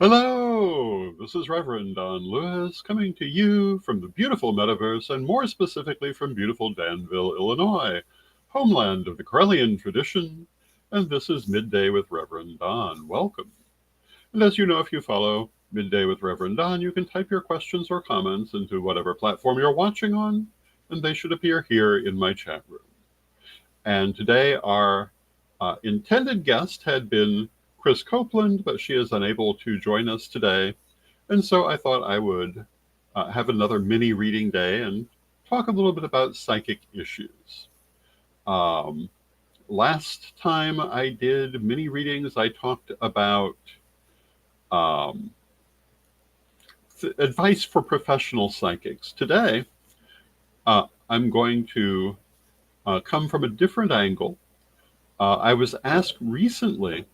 Hello, this is Reverend Don Lewis coming to you from the beautiful metaverse and more specifically from beautiful Danville, Illinois, homeland of the Corellian tradition. And this is Midday with Reverend Don. Welcome. And as you know, if you follow Midday with Reverend Don, you can type your questions or comments into whatever platform you're watching on, and they should appear here in my chat room. And today, our intended guest had been Chris Copeland, but she is unable to join us today. And so I thought I would have another mini reading day and talk a little bit about psychic issues. Um, Last time I did mini readings, I talked about um, advice for professional psychics. Today, I'm going to come from a different angle. I was asked recently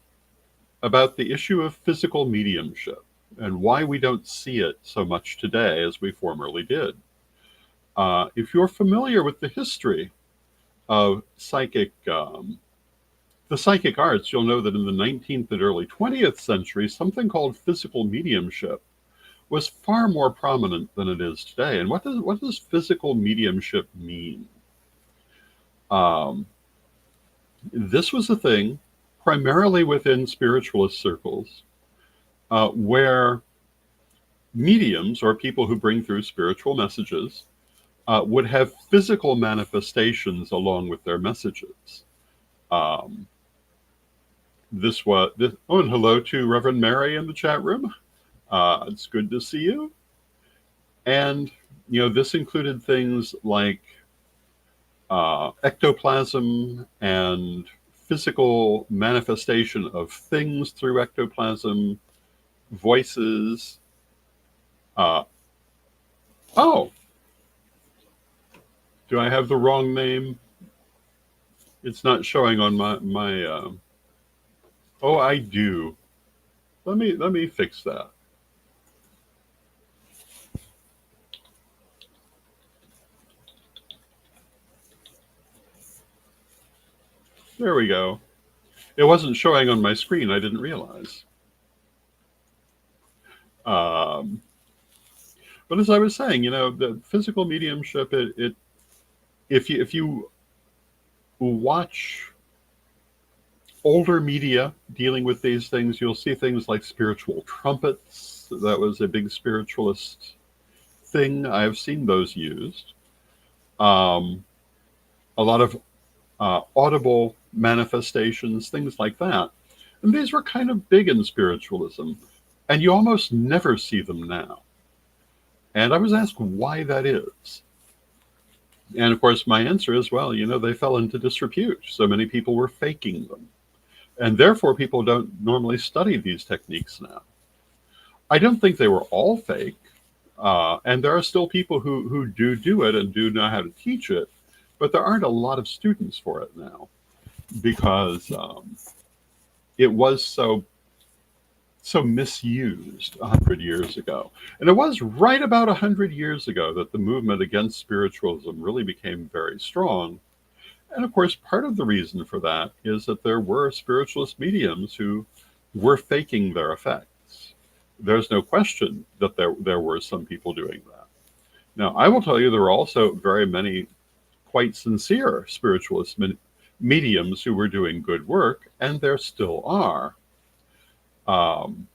about the issue of physical mediumship and why we don't see it so much today as we formerly did. If you're familiar with the history of the psychic arts, you'll know that in the 19th and early 20th century, something called physical mediumship was far more prominent than it is today. And what does physical mediumship mean? Um, this was a thing primarily within spiritualist circles where mediums or people who bring through spiritual messages would have physical manifestations along with their messages. Um, and hello to Reverend Mary in the chat room. It's good to see you. And, this included things like ectoplasm and physical manifestation of things through ectoplasm, voices. Uh, oh, do I have the wrong name? It's not showing on my. Oh, I do. Let me fix that. There we go. It wasn't showing on my screen. I didn't realize. Um, but as I was saying, the physical mediumship. If you watch older media dealing with these things, you'll see things like spiritual trumpets. That was a big spiritualist thing. I've seen those used. Um, a lot of audible manifestations, things like that. And these were kind of big in spiritualism, and you almost never see them now. And I was asked why that is. And of course, my answer is, well, they fell into disrepute. So many people were faking them. And therefore, people don't normally study these techniques now. I don't think they were all fake. And there are still people who do it and do know how to teach it. But there aren't a lot of students for it now because it was so misused 100 years ago. And it was right about 100 years ago that the movement against spiritualism really became very strong. And of course, part of the reason for that is that there were spiritualist mediums who were faking their effects. There's no question that there were some people doing that. Now, I will tell you, there were also very many quite sincere spiritualist mediums who were doing good work, and there still are. Um,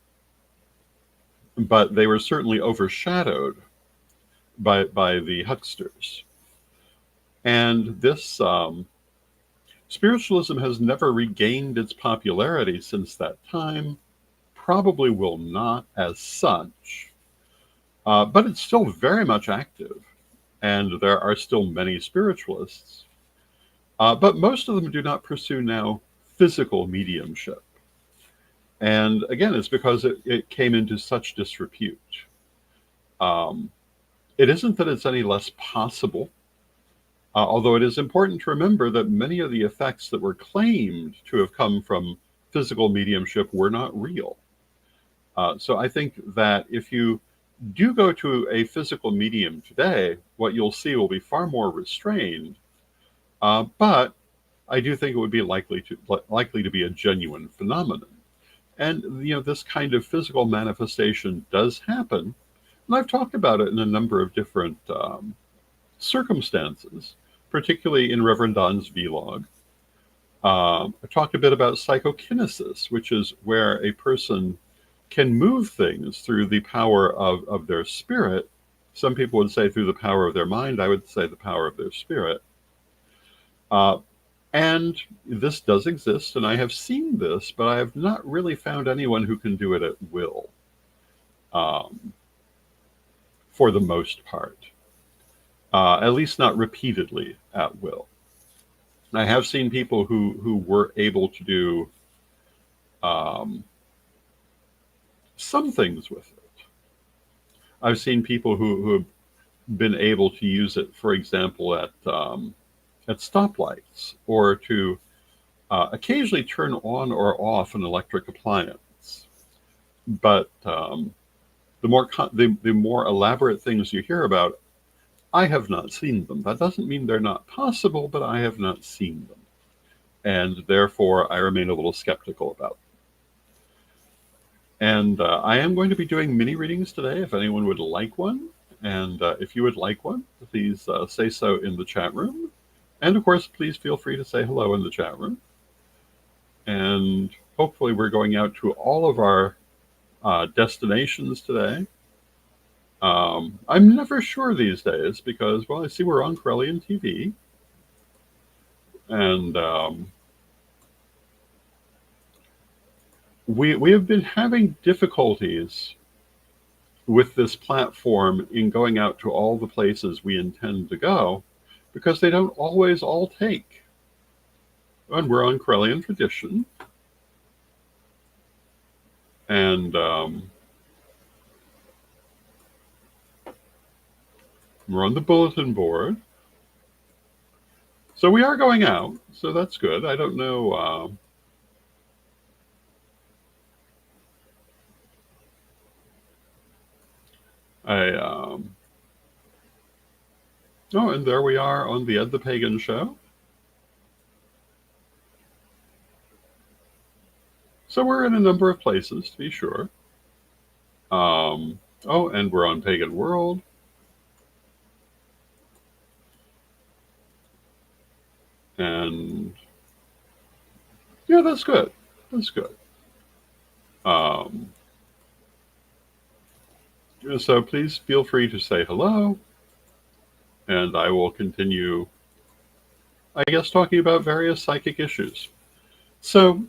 but they were certainly overshadowed by the hucksters. And this spiritualism has never regained its popularity since that time, probably will not as such, but it's still very much active. And there are still many spiritualists, but most of them do not pursue now physical mediumship. And again, it's because it came into such disrepute. Um, it isn't that it's any less possible, although it is important to remember that many of the effects that were claimed to have come from physical mediumship were not real. So I think that if you do go to a physical medium today, what you'll see will be far more restrained. But I do think it would be likely to be a genuine phenomenon. And, this kind of physical manifestation does happen. And I've talked about it in a number of different circumstances, particularly in Rev Don's vlog. I talked a bit about psychokinesis, which is where a person can move things through the power of their spirit. Some people would say through the power of their mind. I would say the power of their spirit. And this does exist, and I have seen this, but I have not really found anyone who can do it at will, for the most part. At least not repeatedly at will. I have seen people who were able to do some things with it. I've seen people who have been able to use it, for example, at stoplights, or to occasionally turn on or off an electric appliance. But the more elaborate things you hear about, I have not seen them. That doesn't mean they're not possible, but I have not seen them. And therefore, I remain a little skeptical about them. And I am going to be doing mini readings today if anyone would like one. And if you would like one, please say so in the chat room. And of course, please feel free to say hello in the chat room. And hopefully we're going out to all of our destinations today. I'm never sure these days because, well, I see we're on Corellian TV. And we have been having difficulties with this platform in going out to all the places we intend to go because they don't always all take. And we're on Corellian tradition. And we're on the bulletin board. So we are going out, so that's good. I don't know. Oh, and there we are on the Ed the Pagan show. So we're in a number of places, to be sure. Oh, and we're on Pagan World. And yeah, that's good. That's good. So please feel free to say hello. And I will continue, I guess, talking about various psychic issues. So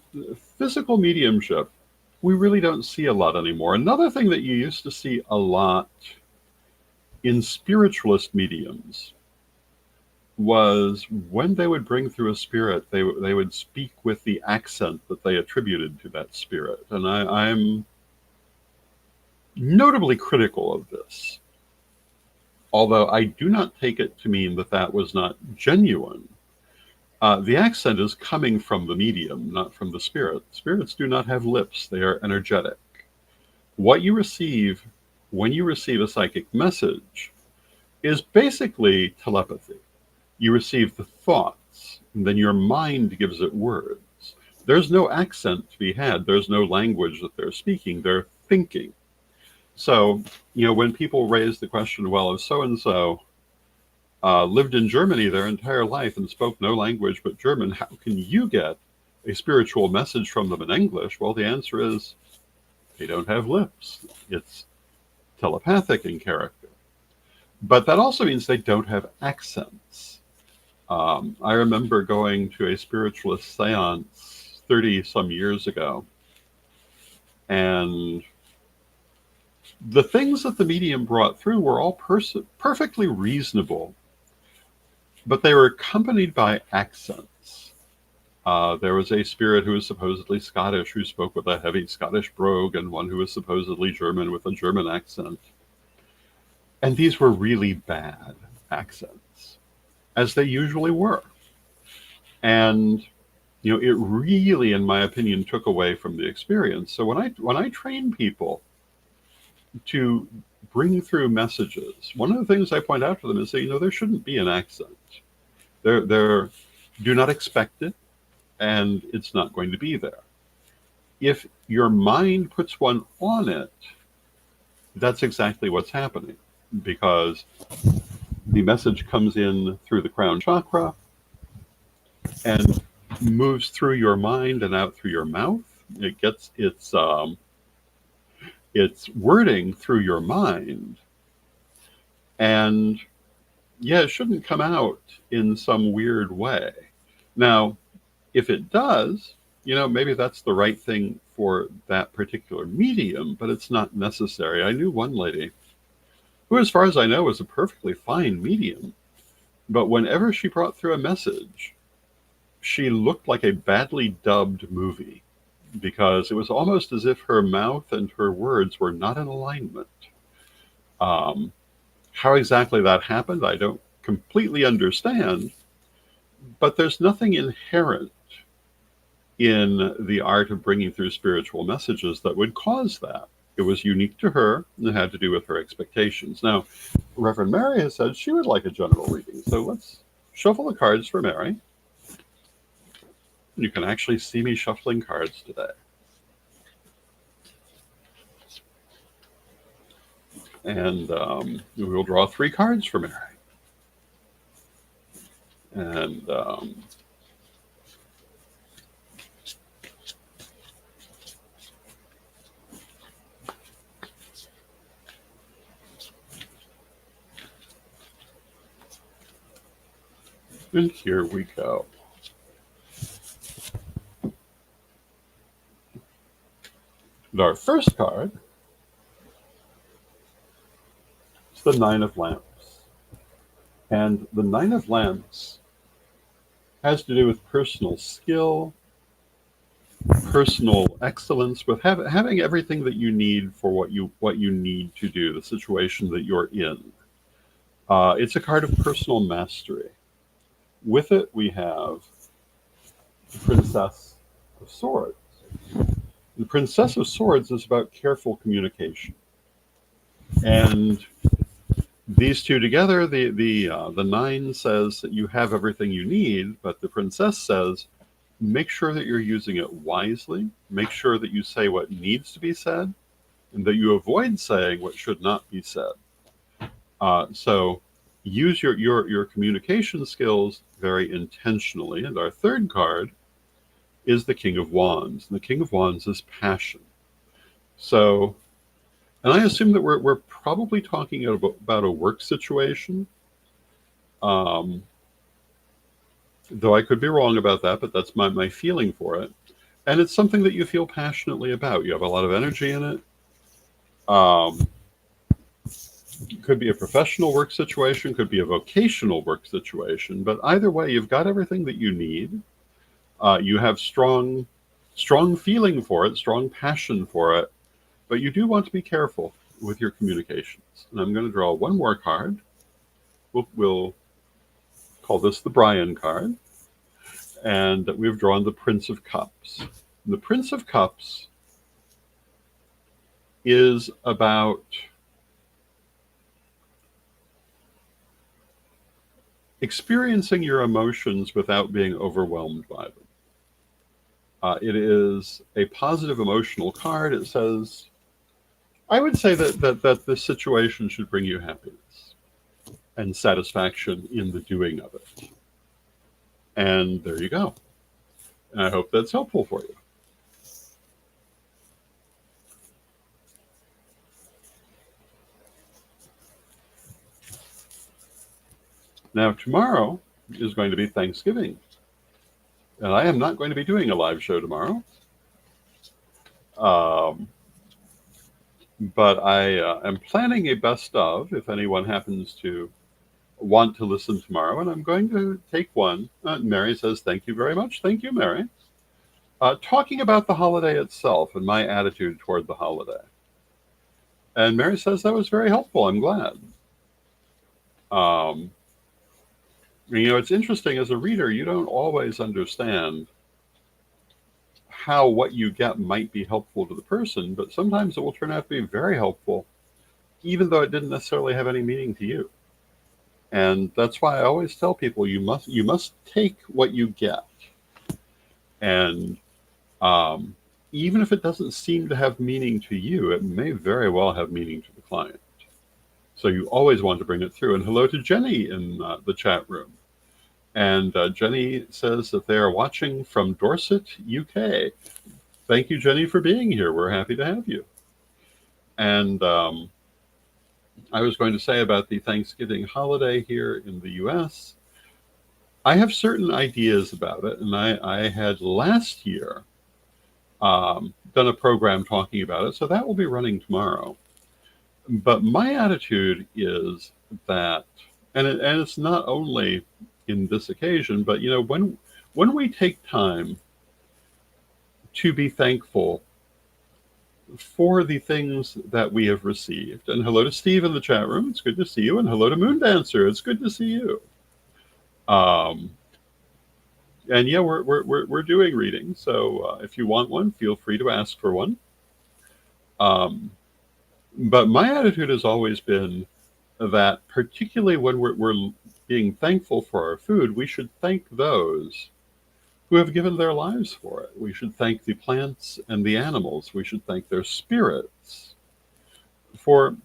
physical mediumship, we really don't see a lot anymore. Another thing that you used to see a lot in spiritualist mediums was when they would bring through a spirit, they would speak with the accent that they attributed to that spirit. And I'm notably critical of this, although I do not take it to mean that that was not genuine. The accent is coming from the medium, not from the spirit. Spirits do not have lips. They are energetic. What you receive when you receive a psychic message is basically telepathy. You receive the thoughts, and then your mind gives it words. There's no accent to be had. There's no language that they're speaking. They're thinking. So, when people raise the question, well, if so-and-so lived in Germany their entire life and spoke no language but German, how can you get a spiritual message from them in English? Well, the answer is they don't have lips. It's telepathic in character. But that also means they don't have accents. I remember going to a spiritualist seance 30-some years ago, and the things that the medium brought through were all perfectly reasonable, but they were accompanied by accents. There was a spirit who was supposedly Scottish who spoke with a heavy Scottish brogue, and one who was supposedly German with a German accent. And these were really bad accents, as they usually were. And it really, in my opinion, took away from the experience. So when I train people to bring through messages, one of the things I point out to them is that, there shouldn't be an accent. Do not expect it, and it's not going to be there. If your mind puts one on it, that's exactly what's happening, because the message comes in through the crown chakra and moves through your mind and out through your mouth. It gets its wording through your mind, and yeah, it shouldn't come out in some weird way. Now, if it does, maybe that's the right thing for that particular medium, but it's not necessary. I knew one lady who, as far as I know, was a perfectly fine medium, but whenever she brought through a message, she looked like a badly dubbed movie, because it was almost as if her mouth and her words were not in alignment. Um, how exactly that happened, I don't completely understand, but there's nothing inherent in the art of bringing through spiritual messages that would cause that. It was unique to her, and it had to do with her expectations. Now, Reverend Mary has said she would like a general reading, so let's shuffle the cards for Mary. You can actually see me shuffling cards today. And we will draw 3 cards for Mary. And and here we go. And our first card is the 9 of Lamps. And the 9 of Lamps has to do with personal skill, personal excellence, with having everything that you need for what you need to do, the situation that you're in. It's a card of personal mastery. With it, we have the Princess of Swords. The Princess of Swords is about careful communication, and these two together, the 9 says that you have everything you need, but the Princess says, make sure that you're using it wisely. Make sure that you say what needs to be said, and that you avoid saying what should not be said. So use your communication skills very intentionally. And our third card is the King of Wands. And the King of Wands is passion. So, and I assume that we're probably talking about a work situation. Though I could be wrong about that, but that's my feeling for it. And it's something that you feel passionately about. You have a lot of energy in it. Could be a professional work situation, could be a vocational work situation, but either way, you've got everything that you need. You have strong feeling for it, strong passion for it, but you do want to be careful with your communications. And I'm going to draw one more card. We'll call this the Brian card. And we've drawn the Prince of Cups. And the Prince of Cups is about experiencing your emotions without being overwhelmed by them. It is a positive emotional card. It says, I would say that this situation should bring you happiness and satisfaction in the doing of it. And there you go. And I hope that's helpful for you. Now, tomorrow is going to be Thanksgiving. And I am not going to be doing a live show tomorrow. But I am planning a best of, if anyone happens to want to listen tomorrow. And I'm going to take one. Mary says, thank you very much. Thank you, Mary. Talking about the holiday itself and my attitude toward the holiday. And Mary says that was very helpful. I'm glad. It's interesting, as a reader, you don't always understand how what you get might be helpful to the person, but sometimes it will turn out to be very helpful, even though it didn't necessarily have any meaning to you. And that's why I always tell people you must take what you get and even if it doesn't seem to have meaning to you, it may very well have meaning to the client. So you always want to bring it through. And hello to Jenny in the chat room. And Jenny says that they are watching from Dorset, UK. Thank you, Jenny, for being here. We're happy to have you. And I was going to say about the Thanksgiving holiday here in the US, I have certain ideas about it. And I had last year done a program talking about it. So that will be running tomorrow. But my attitude is that, and it's not only in this occasion, but when we take time to be thankful for the things that we have received. And hello to Steve in the chat room. It's good to see you. And hello to Moon Dancer. It's good to see you. And yeah, we're doing readings. So if you want one, feel free to ask for one. But my attitude has always been that, particularly when we're being thankful for our food, we should thank those who have given their lives for it. We should thank the plants and the animals. We should thank their spirits for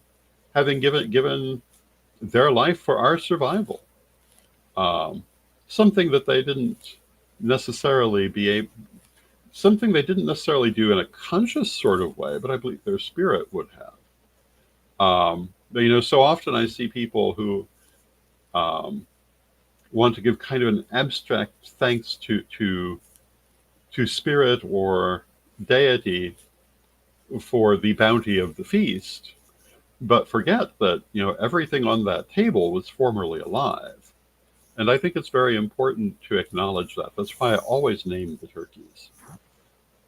having given their life for our survival. Something that they didn't necessarily something they didn't necessarily do in a conscious sort of way, but I believe their spirit would have. So often I see people who want to give kind of an abstract thanks to spirit or deity for the bounty of the feast, but forget that everything on that table was formerly alive. And I think it's very important to acknowledge that. That's why I always name the turkeys.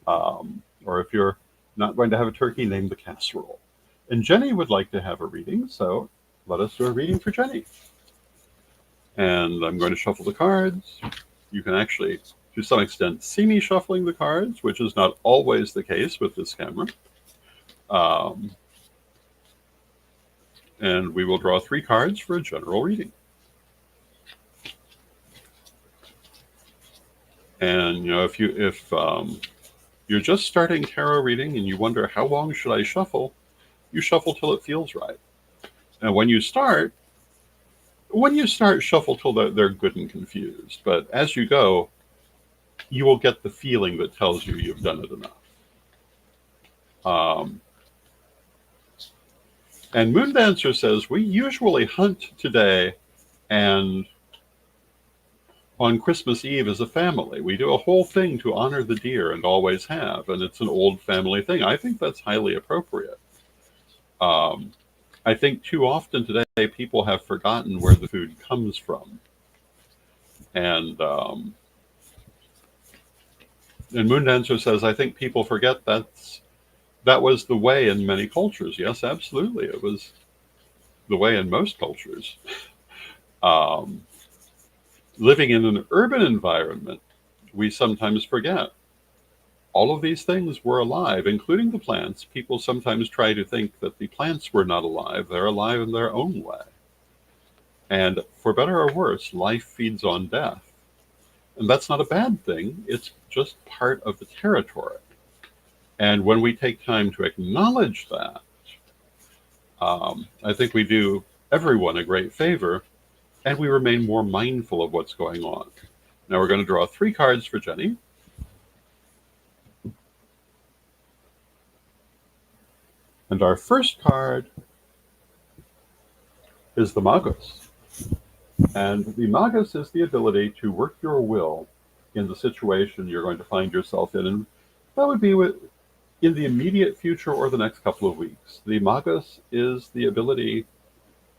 Or if you're not going to have a turkey, name the casserole. And Jenny would like to have a reading, so let us do a reading for Jenny. And I'm going to shuffle the cards. You can actually, to some extent, see me shuffling the cards, which is not always the case with this camera. And we will draw 3 cards for a general reading. And if you're just starting tarot reading and you wonder how long should I shuffle, you shuffle till it feels right. And when you start, shuffle till they're good and confused. But as you go, you will get the feeling that tells you you've done it enough. And Moon Dancer says, we usually hunt today and on Christmas Eve as a family. We do a whole thing to honor the deer and always have, and it's an old family thing. I think that's highly appropriate. I think too often today people have forgotten where the food comes from. And Moon Dancer says, I think people forget that was the way in many cultures. Yes, absolutely. It was the way in most cultures. Living in an urban environment, we sometimes forget. All of these things were alive, including the plants. People sometimes try to think that the plants were not alive. They're alive in their own way. And for better or worse, life feeds on death. And that's not a bad thing. It's just part of the territory. And when we take time to acknowledge that, I think we do everyone a great favor, and we remain more mindful of what's going on. Now we're going to draw 3 cards for Jenny. And our first card is the Magus. And the Magus is the ability to work your will in the situation you're going to find yourself in. And that would be in the immediate future or the next couple of weeks. The Magus is the ability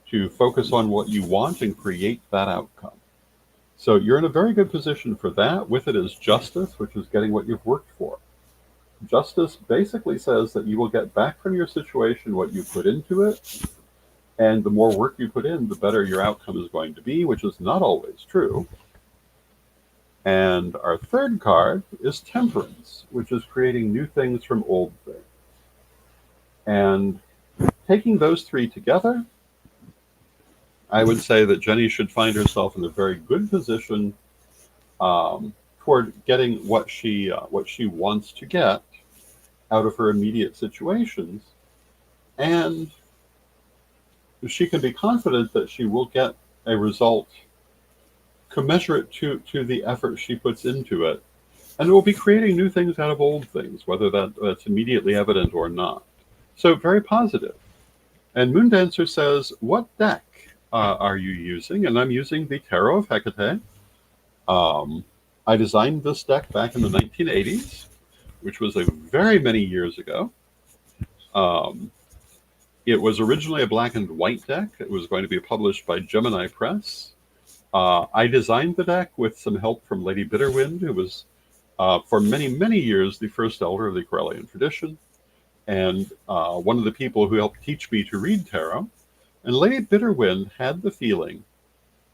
to focus on what you want and create that outcome. So you're in a very good position for that. With it is justice, which is getting what you've worked for. Justice basically says that you will get back from your situation what you put into it, and the more work you put in, the better your outcome is going to be, which is not always true. And our third card is Temperance, which is creating new things from old things. And taking those 3 together, I would say that Jenny should find herself in a very good position toward getting what she wants to get, out of her immediate situations, and she can be confident that she will get a result commensurate to the effort she puts into it, and it will be creating new things out of old things, whether that's immediately evident or not. So very positive. And Moondancer says, what deck are you using? And I'm using the Tarot of Hecate. I designed this deck back in the 1980s, which was a very many years ago. Um, it was originally a black and white deck. It was going to be published by Gemini Press. I designed the deck with some help from Lady Bitterwind, who was, for many, many years, the first elder of the Corellian tradition, and one of the people who helped teach me to read tarot. And Lady Bitterwind had the feeling.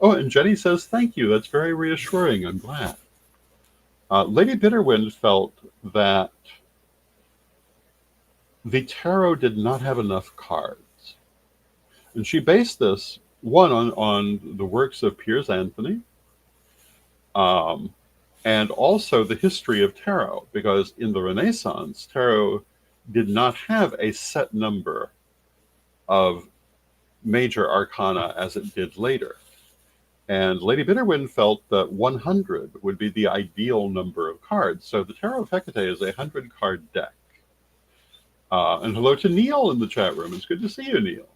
Oh, and Jenny says, thank you. That's very reassuring. I'm glad. Lady Bitterwind felt that the tarot did not have enough cards. And she based this, one, on the works of Piers Anthony, and also the history of tarot, because in the Renaissance, tarot did not have a set number of major arcana as it did later. And Lady Bitterwind felt that 100 would be the ideal number of cards. So the Tarot of Hecate is a 100-card deck. And hello to Neil in the chat room. It's good to see you, Neil.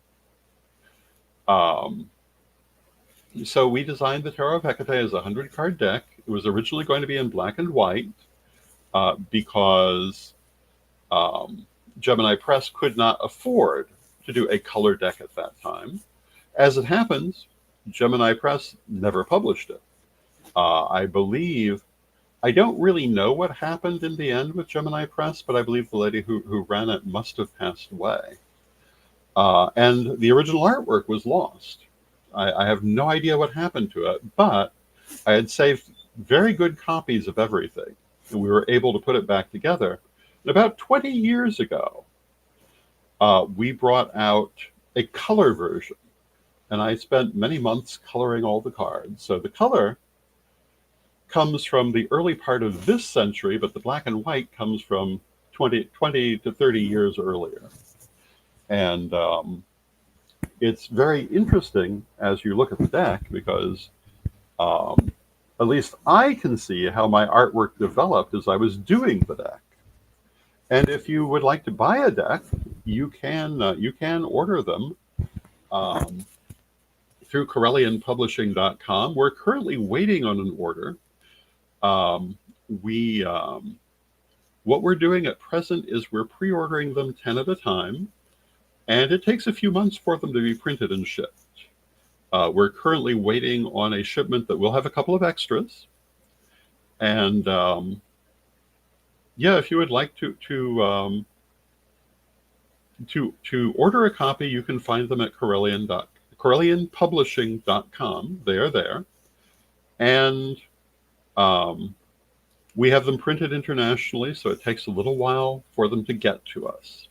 So we designed the Tarot of Hecate as a 100-card deck. It was originally going to be in black and white because Gemini Press could not afford to do a color deck at that time. As it happens, Gemini Press never published it. I believe, I don't really know what happened in the end with Gemini Press, but I believe the lady who ran it must have passed away. And the original artwork was lost. I have no idea what happened to it, but I had saved very good copies of everything, and we were able to put it back together. And about 20 years ago, we brought out a color version, and I spent many months coloring all the cards. So the color comes from the early part of this century, but the black and white comes from 20 to 30 years earlier. And it's very interesting as you look at the deck, because at least I can see how my artwork developed as I was doing the deck. And if you would like to buy a deck, you can order them through CorellianPublishing.com. We're currently waiting on an order. What we're doing at present is we're pre-ordering them 10 at a time, and it takes a few months for them to be printed and shipped. We're currently waiting on a shipment that will have a couple of extras. And yeah, if you would like to order a copy, you can find them at CorellianPublishing.com. They are there. And we have them printed internationally, so it takes a little while for them to get to us.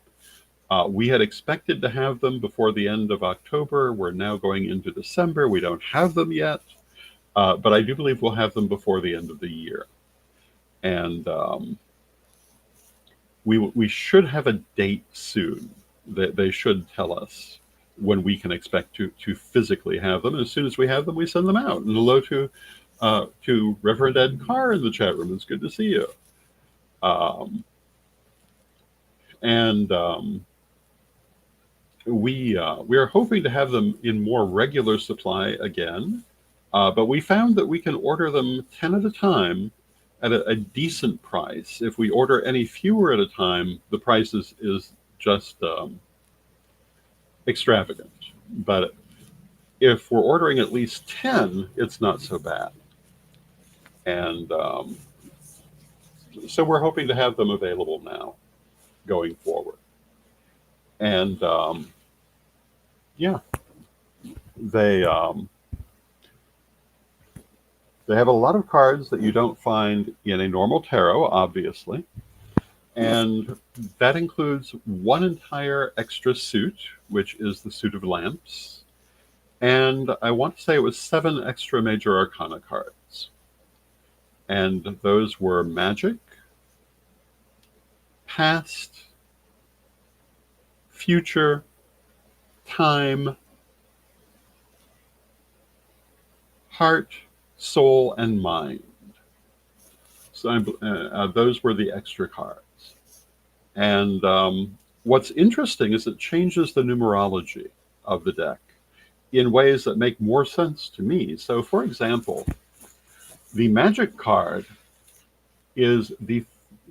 We had expected to have them before the end of October. We're now going into December. We don't have them yet, but I do believe we'll have them before the end of the year. And we should have a date soon. They should tell us when we can expect to physically have them. And as soon as we have them, we send them out. And hello to Reverend Ed Carr in the chat room. It's good to see you. We are hoping to have them in more regular supply again, but we found that we can order them 10 at a time at a decent price. If we order any fewer at a time, the price is just extravagant. But if we're ordering at least 10, it's not so bad. And so we're hoping to have them available now going forward. And yeah, they have a lot of cards that you don't find in a normal tarot, obviously. And that includes one entire extra suit, which is the Suit of Lamps. And I want to say it was 7 extra major arcana cards. And those were magic, past, future, time, heart, soul, and mind. So those were the extra cards. And what's interesting is it changes the numerology of the deck in ways that make more sense to me. So, for example, the magic card is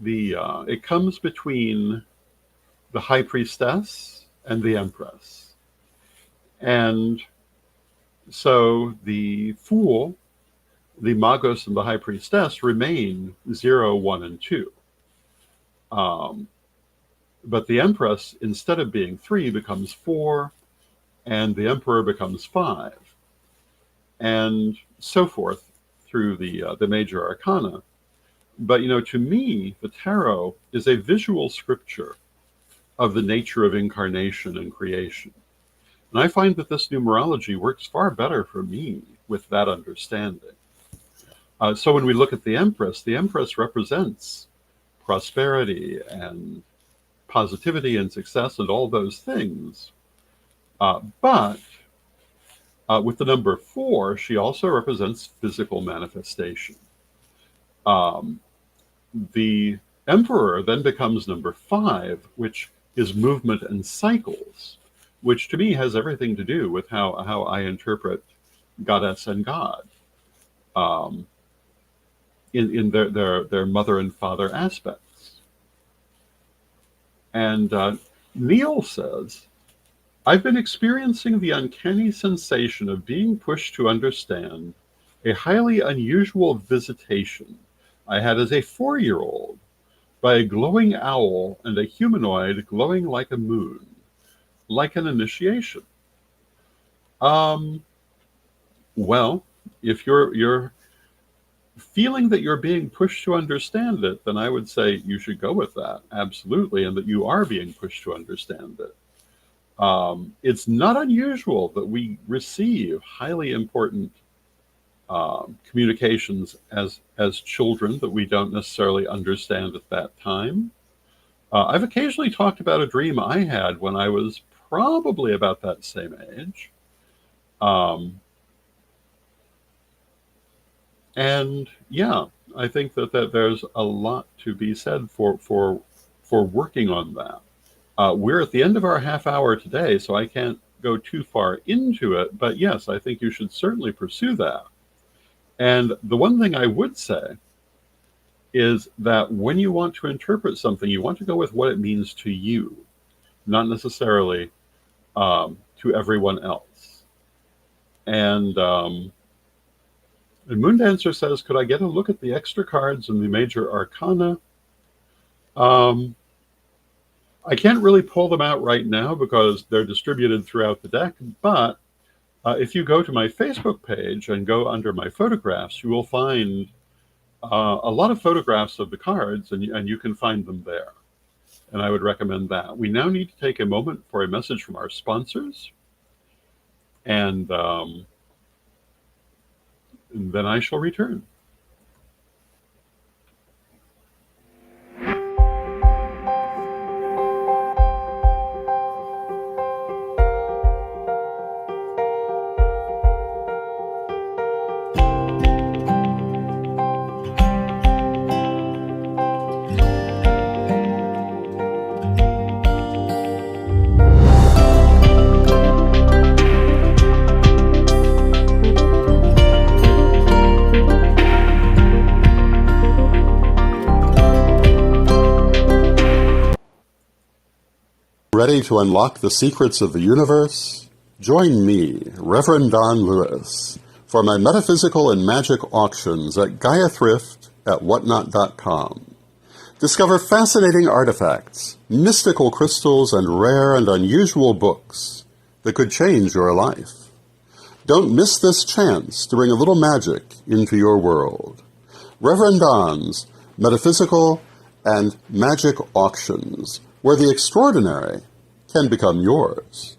it comes between the High Priestess and the Empress. And so the Fool, the Magos, and the High Priestess remain 0, 1, and 2. But the Empress, instead of being 3, becomes 4, and the Emperor becomes 5, and so forth through the major arcana. But, to me, the tarot is a visual scripture of the nature of incarnation and creation. And I find that this numerology works far better for me with that understanding. So when we look at the Empress represents prosperity and positivity and success and all those things. But with the number 4, she also represents physical manifestation. The Emperor then becomes number 5, which is movement and cycles, which to me has everything to do with how I interpret goddess and god in their mother and father aspects. And Neil says, I've been experiencing the uncanny sensation of being pushed to understand a highly unusual visitation I had as a 4-year-old by a glowing owl and a humanoid glowing like a moon, like an initiation. Well, if you're feeling that you're being pushed to understand it, then I would say you should go with that, absolutely, and that you are being pushed to understand it. It's not unusual that we receive highly important communications as children that we don't necessarily understand at that time. I've occasionally talked about a dream I had when I was probably about that same age. And yeah, I think that there's a lot to be said for working on that. We're at the end of our half hour today, so I can't go too far into it. But yes, I think you should certainly pursue that. And the one thing I would say is that when you want to interpret something, you want to go with what it means to you, not necessarily to everyone else. And Moondancer says, could I get a look at the extra cards in the major arcana? I can't really pull them out right now because they're distributed throughout the deck, but if you go to my Facebook page and go under my photographs, you will find a lot of photographs of the cards, and you can find them there. And I would recommend that. We now need to take a moment for a message from our sponsors, and then I shall return. Ready to unlock the secrets of the universe? Join me, Rev Don Lewis, for my metaphysical and magic auctions at Gaia Thrift at whatnot.com. Discover fascinating artifacts, mystical crystals, and rare and unusual books that could change your life. Don't miss this chance to bring a little magic into your world. Rev Don's Metaphysical and Magic Auctions, where the extraordinary can become yours.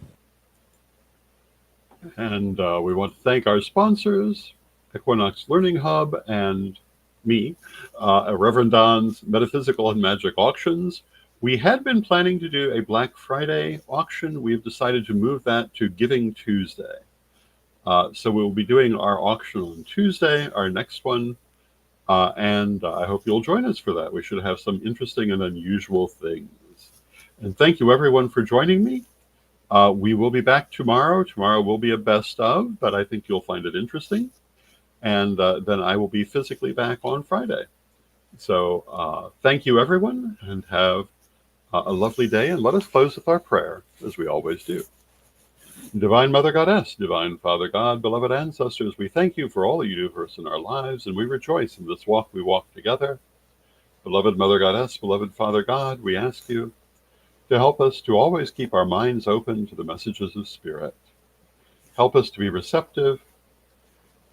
And we want to thank our sponsors, Equinox Learning Hub and me, Rev Don's Metaphysical and Magic Auctions, We had been planning to do a Black Friday auction. We've decided to move that to Giving Tuesday. So we'll be doing our auction on Tuesday, our next one, and I hope you'll join us for that. We should have some interesting and unusual things. And thank you, everyone, for joining me. We will be back tomorrow. Tomorrow will be a best of, but I think you'll find it interesting. And then I will be physically back on Friday. So thank you, everyone, and have a lovely day. And let us close with our prayer, as we always do. Divine Mother Goddess, Divine Father God, beloved ancestors, we thank you for all that you do for us in our lives, and we rejoice in this walk we walk together. Beloved Mother Goddess, beloved Father God, we ask you to help us to always keep our minds open to the messages of Spirit. Help us to be receptive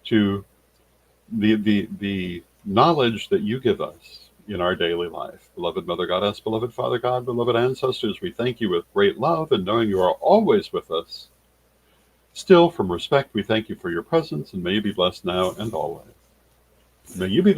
to the knowledge that you give us in our daily life. Beloved Mother Goddess, beloved Father God, beloved ancestors, we thank you with great love, and knowing you are always with us, still, from respect, we thank you for your presence, and may you be blessed now and always. May you be